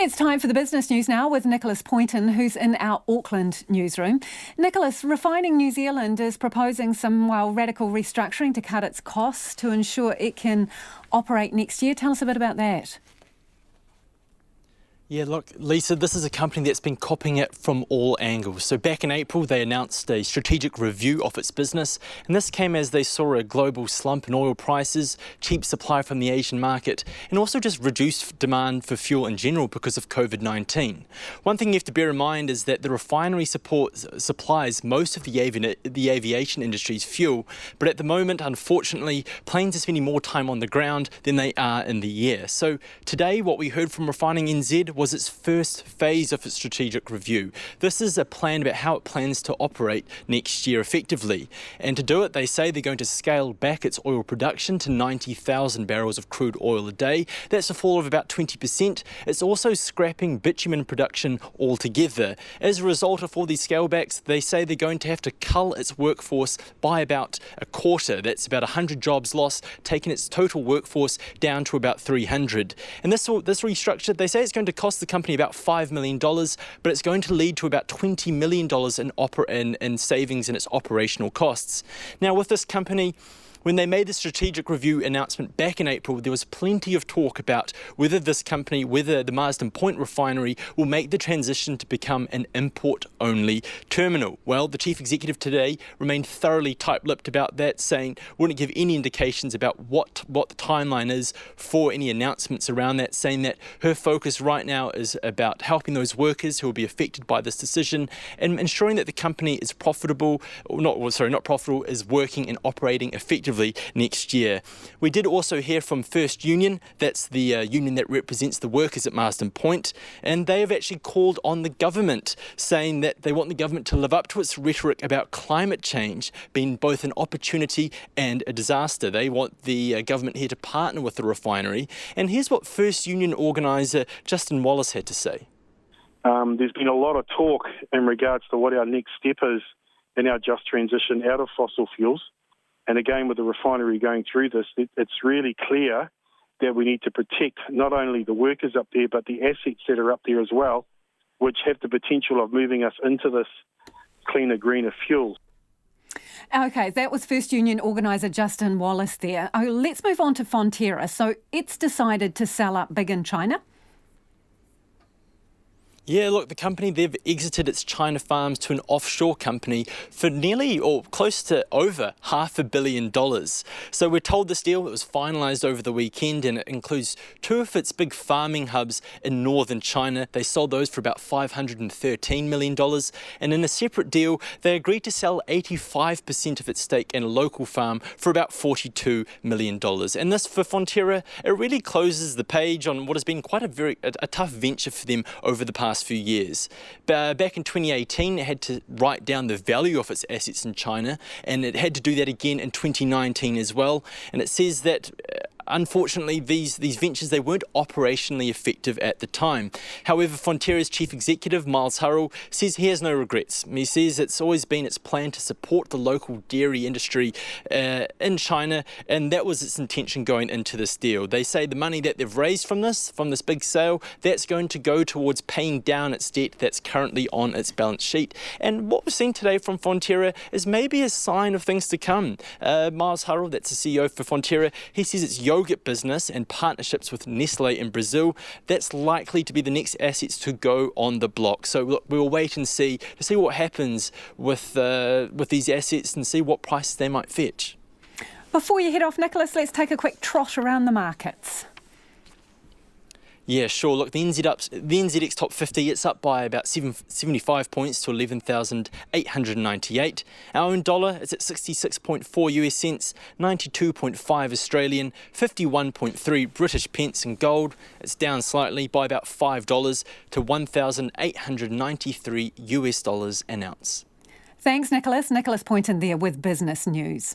It's time for the business news now with Nicholas Poynton, who's in our Auckland newsroom. Nicholas, Refining New Zealand is proposing some, radical restructuring to cut its costs to ensure it can operate next year. Tell us a bit about that. Yeah, look, Lisa, this is a company that's been copying it from all angles. So back in April, they announced a strategic review of its business, and this came as they saw a global slump in oil prices, cheap supply from the Asian market, and also just reduced demand for fuel in general because of COVID-19. One thing you have to bear in mind is that the refinery supplies most of the aviation industry's fuel, but at the moment, unfortunately, planes are spending more time on the ground than they are in the air. So today, what we heard from Refining NZ was its first phase of its strategic review. This is a plan about how it plans to operate next year effectively. And to do it, they say they're going to scale back its oil production to 90,000 barrels of crude oil a day. That's a fall of about 20%. It's also scrapping bitumen production altogether. As a result of all these scale backs, they say they're going to have to cull its workforce by about a quarter. That's about 100 jobs lost, taking its total workforce down to about 300. And this restructure, they say it's going to cost the company about $5 million, but it's going to lead to about $20 million in savings in its operational costs. Now, with this company, when they made the strategic review announcement back in April, there was plenty of talk about whether this company, whether the Marsden Point refinery will make the transition to become an import-only terminal. Well, the chief executive today remained thoroughly tight-lipped about that, saying wouldn't give any indications about what the timeline is for any announcements around that, saying that her focus right now is about helping those workers who will be affected by this decision and ensuring that the company is profitable, is working and operating effectively next year. We did also hear from First Union, that's the union that represents the workers at Marsden Point, and they have actually called on the government, saying that they want the government to live up to its rhetoric about climate change being both an opportunity and a disaster. They want the government here to partner with the refinery, and here's what First Union organiser Justin Wallace had to say. There's been a lot of talk in regards to what our next step is in our just transition out of fossil fuels. And again, with the refinery going through this, it's really clear that we need to protect not only the workers up there, but the assets that are up there as well, which have the potential of moving us into this cleaner, greener fuel. OK, that was First Union organiser Justin Wallace there. Oh, let's move on to Fonterra. So it's decided to sell up big in China. Yeah, look, the company, they've exited its China farms to an offshore company for nearly or close to over $500 million. So we're told this deal, it was finalised over the weekend, and it includes two of its big farming hubs in northern China. They sold those for about $513 million. And in a separate deal, they agreed to sell 85% of its stake in a local farm for about $42 million. And this, for Fonterra, it really closes the page on what has been quite a tough venture for them over the past few years. Back in 2018, it had to write down the value of its assets in China, and it had to do that again in 2019 as well. And it says that unfortunately, these ventures, they weren't operationally effective at the time. However, Fonterra's chief executive, Miles Hurrell, says he has no regrets. He says it's always been its plan to support the local dairy industry in China, and that was its intention going into this deal. They say the money that they've raised from this big sale, that's going to go towards paying down its debt that's currently on its balance sheet. And what we've seen today from Fonterra is maybe a sign of things to come. Miles Hurrell, that's the CEO for Fonterra, he says its yogurt business and partnerships with Nestle in Brazil, that's likely to be the next assets to go on the block. So look, we'll wait and see what happens with these assets and see what prices they might fetch. Before you head off, Nicholas, let's take a quick trot around the markets. Yeah, sure. Look, the NZX Top 50, it's up by about 75 points to 11,898. Our own dollar is at 66.4 US cents, 92.5 Australian, 51.3 British pence, and gold, it's down slightly by about $5 to 1,893 US dollars an ounce. Thanks, Nicholas. Nicholas Poynton there with Business News.